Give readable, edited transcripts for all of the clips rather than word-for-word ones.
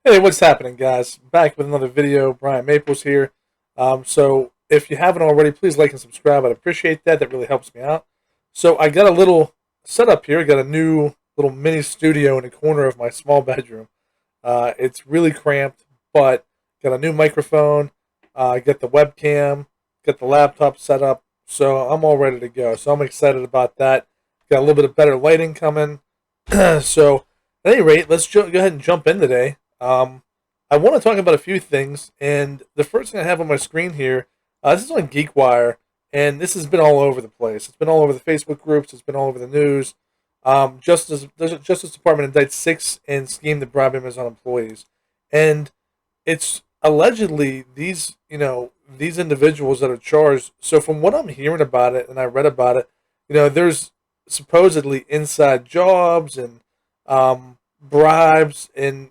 Hey, what's happening, guys? Back with another video. Brian Maples here. So if you haven't already, please like and subscribe. I'd appreciate that. That really helps me out. So I got a little setup here. I got a new little mini studio in the corner of my small bedroom. It's really cramped, but got a new microphone. Got the webcam. Got the laptop set up. So I'm all ready to go. So I'm excited about that. Got a little bit of better lighting coming. So at any rate, let's go ahead and jump in today. I want to talk about a few things, and the first thing I have on my screen here, this is on GeekWire, and this has been all over the place. It's been all over the Facebook groups. It's been all over the news. Justice Department indicts 6 in scheme to bribe Amazon employees, and it's allegedly these individuals that are charged. So from what I'm hearing about it, and I read about it, there's supposedly inside jobs and bribes, and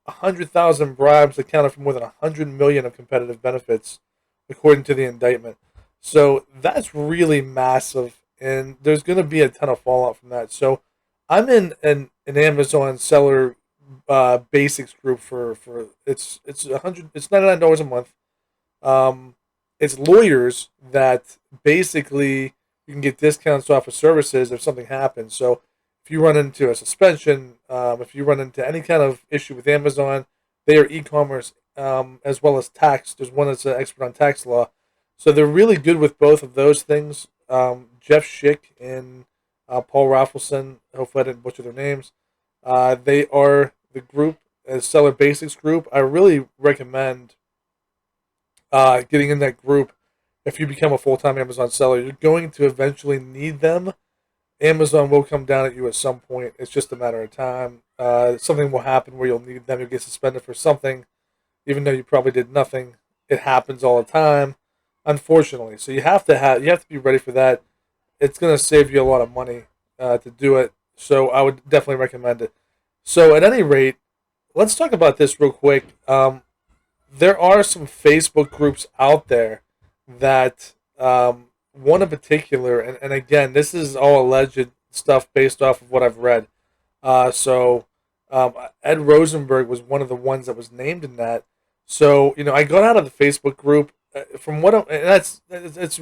100,000 bribes accounted for more than 100 million of competitive benefits, according to the indictment. So that's really massive, and there's going to be a ton of fallout from that. So I'm in an Amazon seller basics group for it's $99 a month. Um, it's lawyers that basically you can get discounts off of services if something happens. So if you run into a suspension, if you run into any kind of issue with Amazon, they are e-commerce as well as tax. There's one that's an expert on tax law, so they're really good with both of those things. Jeff Schick and Paul Raffleson. Hopefully, I didn't butcher their names. They are the group, Seller Basics group. I really recommend getting in that group if you become a full-time Amazon seller. You're going to eventually need them. Amazon will come down at you at some point. It's just a matter of time. Something will happen where you'll need them. You'll get suspended for something, even though you probably did nothing. It happens all the time, unfortunately. So you have to be ready for that. It's going to save you a lot of money to do it. So I would definitely recommend it. So at any rate, let's talk about this real quick. There are some Facebook groups out there that one in particular, and again, this is all alleged stuff based off of what I've read. So Ed Rosenberg was one of the ones that was named in that. So I got out of the Facebook group from what and that's it's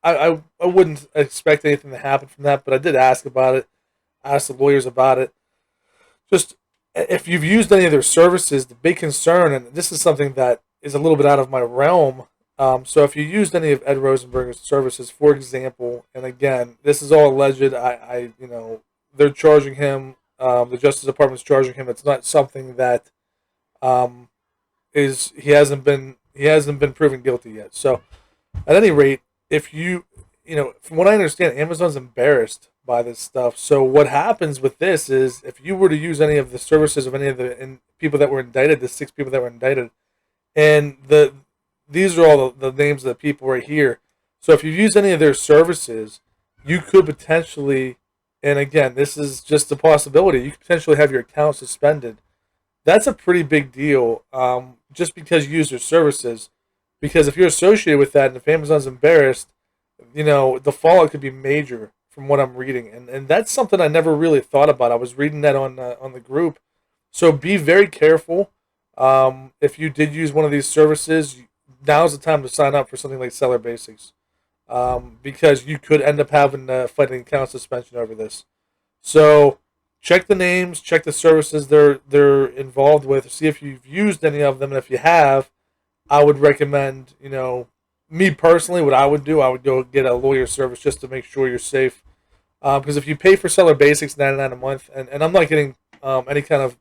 I wouldn't expect anything to happen from that, but I did ask about it. I asked the lawyers about it. Just if you've used any of their services, the big concern, and this is something that is a little bit out of my realm. So if you used any of Ed Rosenberg's services, for example, and again, this is all alleged. They're charging him. The Justice Department's charging him. It's not something that um, is he hasn't been proven guilty yet. So at any rate, if from what I understand, Amazon's embarrassed by this stuff. So what happens with this is, if you were to use any of the services of any of the people that were indicted, the 6 people that were indicted, and these are all the names of the people right here. So if you use any of their services, you could potentially, and again, this is just a possibility, you could potentially have your account suspended. That's a pretty big deal, just because you use their services. Because if you're associated with that, and if Amazon's embarrassed, the fallout could be major from what I'm reading, and that's something I never really thought about. I was reading that on the group, so be very careful. If you did use one of these services, now's the time to sign up for something like Seller Basics, because you could end up having to fight an account suspension over this. So check the names, check the services they're involved with, see if you've used any of them, and if you have, I would recommend, me personally, what I would do, I would go get a lawyer service just to make sure you're safe. Because if you pay for Seller Basics 99 a month, and I'm not getting any kind of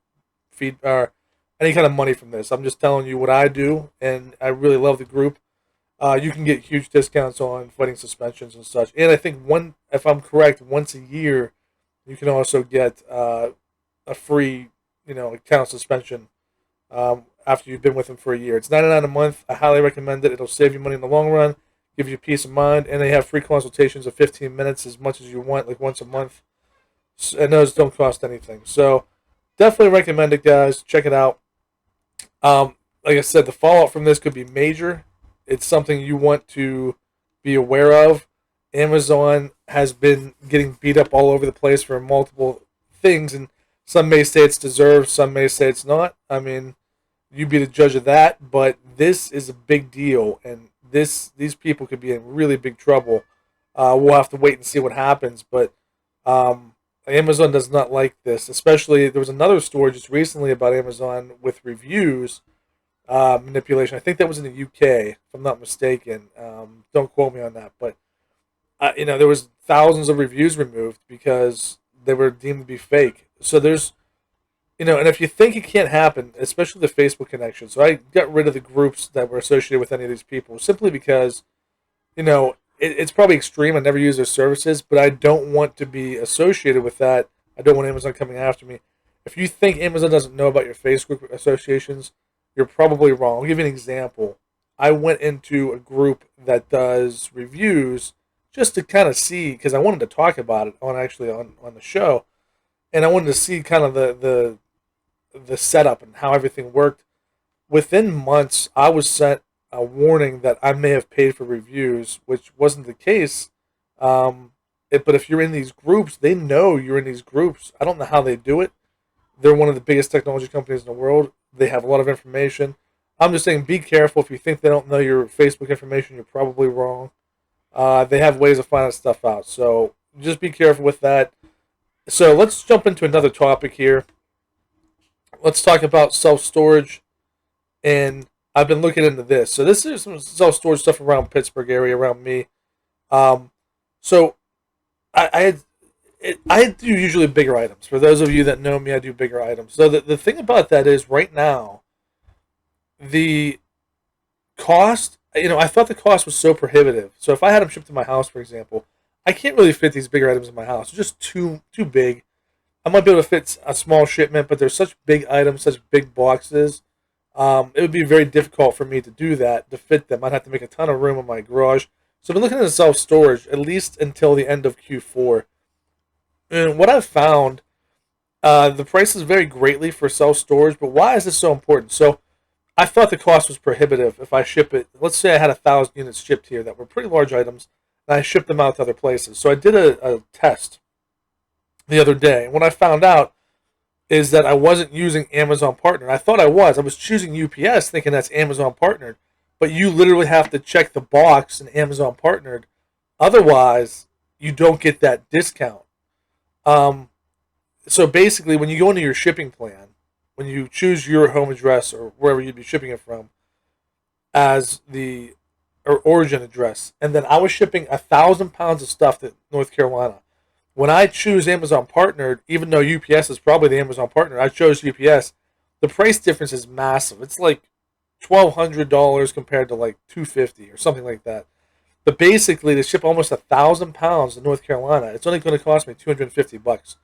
feed or any kind of money from this, I'm just telling you what I do, and I really love the group. You can get huge discounts on fighting suspensions and such. And I think if I'm correct, once a year, you can also get a free, account suspension after you've been with them for a year. It's 99 a month. I highly recommend it. It'll save you money in the long run, give you peace of mind, and they have free consultations of 15 minutes, as much as you want, like once a month. And those don't cost anything. So definitely recommend it, guys. Check it out. Like I said, the fallout from this could be major. It's something you want to be aware of. Amazon has been getting beat up all over the place for multiple things, and Some may say it's deserved, some may say it's not. I mean, you be the judge of that. But this is a big deal, and these people could be in really big trouble. We'll have to wait and see what happens. But um, Amazon does not like this. Especially, there was another story just recently about Amazon with reviews manipulation. I think that was in the UK, if I'm not mistaken. Don't quote me on that, but there was thousands of reviews removed because they were deemed to be fake. So there's, and if you think it can't happen, especially the Facebook connection. So I got rid of the groups that were associated with any of these people simply because, it's probably extreme. I never use their services, but I don't want to be associated with that. I don't want Amazon coming after me. If you think Amazon doesn't know about your Facebook associations, you're probably wrong. I'll give you an example. I went into a group that does reviews just to kind of see, because I wanted to talk about it on the show, and I wanted to see kind of the setup and how everything worked. Within months, I was sent a warning that I may have paid for reviews, which wasn't the case. But if you're in these groups, they know you're in these groups. I don't know how they do it. They're one of the biggest technology companies in the world. They have a lot of information. I'm just saying, be careful. If you think they don't know your Facebook information, you're probably wrong. They have ways of finding stuff out. So just be careful with that. So let's jump into another topic here. Let's talk about self-storage. And I've been looking into this. So this is some self-storage stuff around Pittsburgh area, around me. So I do usually bigger items. For those of you that know me, I do bigger items. So the thing about that is right now, the cost, I thought the cost was so prohibitive. So if I had them shipped to my house, for example, I can't really fit these bigger items in my house. They're just too big. I might be able to fit a small shipment, but they're such big items, such big boxes. It would be very difficult for me to do that, to fit them. I'd have to make a ton of room in my garage. So I've been looking at self-storage at least until the end of Q4. And what I've found, the prices vary greatly for self-storage, but why is this so important? So I thought the cost was prohibitive if I ship it. Let's say I had 1,000 units shipped here that were pretty large items, and I shipped them out to other places. So I did a test the other day, and what I found out is that I wasn't using Amazon Partner. I thought I was. I was choosing UPS thinking that's Amazon Partnered, but you literally have to check the box in Amazon Partnered. Otherwise, you don't get that discount. So basically, when you go into your shipping plan, when you choose your home address or wherever you'd be shipping it from as the origin address, and then I was shipping 1,000 pounds of stuff to North Carolina. When I choose Amazon Partnered, even though UPS is probably the Amazon partner, I chose UPS. The price difference is massive. It's like $1,200 compared to like $250 or something like that. But basically, to ship almost 1,000 pounds to North Carolina, it's only going to cost me $250.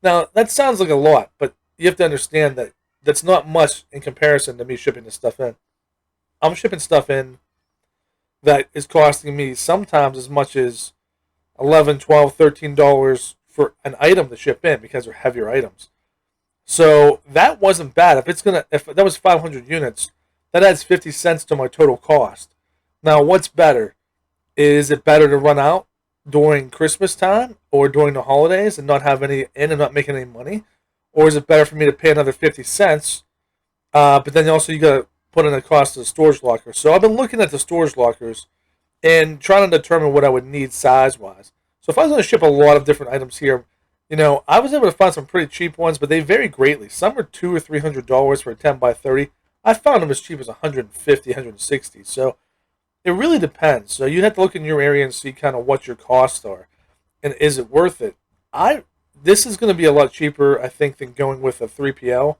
Now that sounds like a lot, but you have to understand that that's not much in comparison to me shipping this stuff in. I'm shipping stuff in that is costing me sometimes as much as $11, $12, $13 for an item to ship in because they're heavier items. So that wasn't bad. If that was 500 units, that adds 50 cents to my total cost. Now, what's better? Is it better to run out during Christmas time or during the holidays and not have any in and not making any money? Or is it better for me to pay another 50 cents, but then also you got to put in the cost of the storage locker? So I've been looking at the storage lockers and trying to determine what I would need size-wise. So if I was going to ship a lot of different items here, I was able to find some pretty cheap ones, but they vary greatly. Some are $200 or $300 for a 10 by 30. I found them as cheap as $150, $160. So it really depends. So you have to look in your area and see kind of what your costs are, and is it worth it? This is going to be a lot cheaper, I think, than going with a 3PL.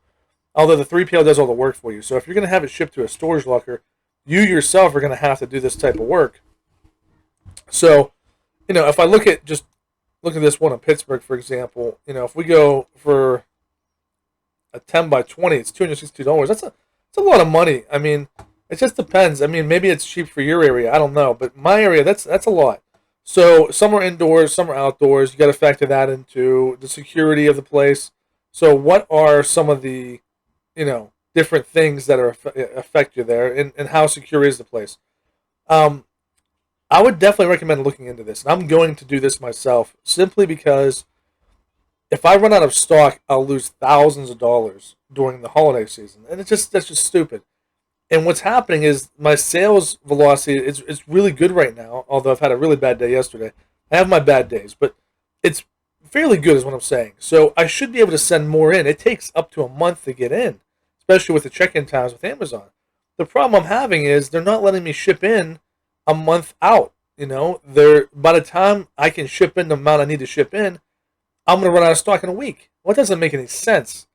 Although the 3PL does all the work for you. So if you're going to have it shipped to a storage locker, you yourself are going to have to do this type of work. So, if I look at this one in Pittsburgh, for example, if we go for a 10 by 20, it's $262. That's a lot of money. I mean, it just depends. I mean, maybe it's cheap for your area. I don't know, but my area, that's a lot. So some are indoors, some are outdoors. You got to factor that into the security of the place. So what are some of the, different things that affect you there, and how secure is the place? I would definitely recommend looking into this. And I'm going to do this myself simply because if I run out of stock, I'll lose thousands of dollars during the holiday season, and that's just stupid. And what's happening is my sales velocity is really good right now. Although I've had a really bad day yesterday, I have my bad days, but it's fairly good, is what I'm saying. So I should be able to send more in. It takes up to a month to get in, especially with the check-in times with Amazon. The problem I'm having is they're not letting me ship in a month out. They're by the time I can ship in the amount I need to ship in, I'm going to run out of stock in a week. Well, it doesn't make any sense.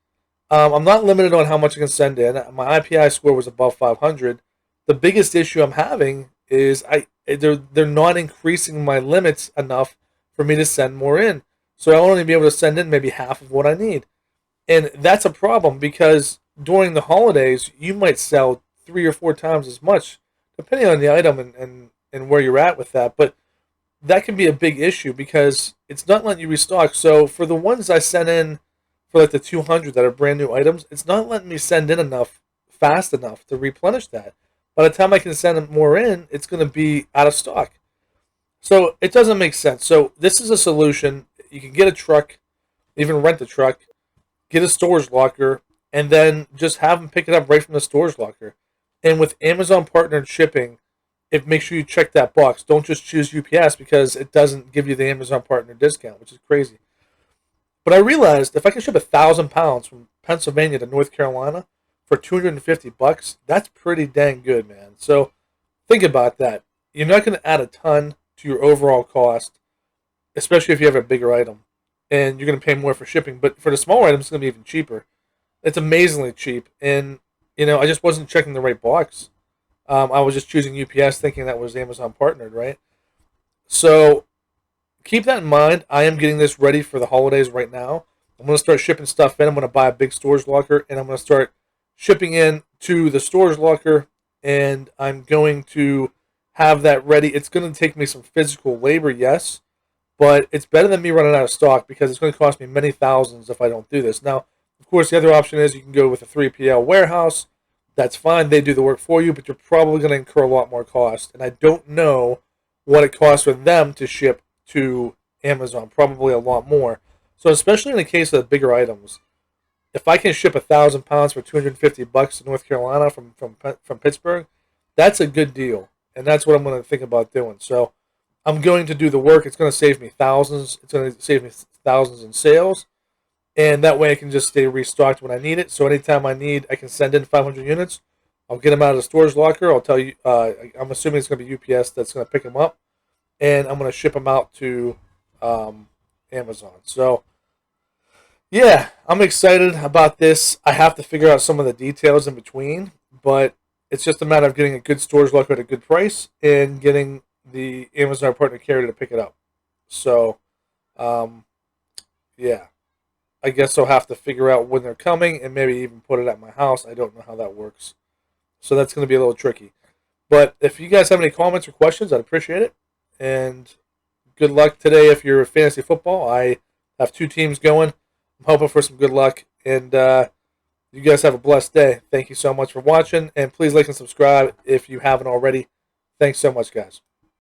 I'm not limited on how much I can send in. My IPI score was above 500. The biggest issue I'm having is they're not increasing my limits enough for me to send more in. So I'll only be able to send in maybe half of what I need. And that's a problem because during the holidays, you might sell 3 or 4 times as much, depending on the item and where you're at with that. But that can be a big issue because it's not letting you restock. So for the ones I sent in for like the 200 that are brand new items, it's not letting me send in enough fast enough to replenish that. By the time I can send more in, it's going to be out of stock. So it doesn't make sense. So this is a solution. You can get a truck, even rent a truck, get a storage locker, and then just have them pick it up right from the storage locker. And with Amazon partnered shipping, make sure you check that box. Don't just choose UPS because it doesn't give you the Amazon partner discount, which is crazy. But I realized if I can ship 1,000 pounds from Pennsylvania to North Carolina for $250, that's pretty dang good, man. So think about that. You're not going to add a ton to your overall cost, especially if you have a bigger item, and you're going to pay more for shipping. But for the smaller items, it's going to be even cheaper. It's amazingly cheap, and I just wasn't checking the right box. I was just choosing UPS thinking that was Amazon partnered, right? So keep that in mind. I am getting this ready for the holidays right now. I'm going to start shipping stuff in. I'm going to buy a big storage locker, and I'm going to start shipping in to the storage locker, and I'm going to have that ready. It's going to take me some physical labor, yes, but it's better than me running out of stock because it's going to cost me many thousands if I don't do this. Now, of course, the other option is you can go with a 3PL warehouse. That's fine. They do the work for you, but you're probably going to incur a lot more cost. And I don't know what it costs for them to ship to Amazon. Probably a lot more. So especially in the case of the bigger items, if I can ship 1,000 pounds for $250 to North Carolina from Pittsburgh, that's a good deal. And that's what I'm going to think about doing. So I'm going to do the work. It's going to save me thousands. It's going to save me thousands in sales. And that way I can just stay restocked when I need it. So anytime I can send in 500 units. I'll get them out of the storage locker. I'll tell you, I'm assuming it's going to be UPS that's going to pick them up. And I'm going to ship them out to Amazon. So, yeah, I'm excited about this. I have to figure out some of the details in between. But it's just a matter of getting a good storage locker at a good price and getting the Amazon partner carrier to pick it up. So, yeah. I guess I'll have to figure out when they're coming and maybe even put it at my house. I don't know how that works. So that's going to be a little tricky. But if you guys have any comments or questions, I'd appreciate it. And good luck today if you're fantasy football. I have 2 teams going. I'm hoping for some good luck. And you guys have a blessed day. Thank you so much for watching. And please like and subscribe if you haven't already. Thanks so much, guys.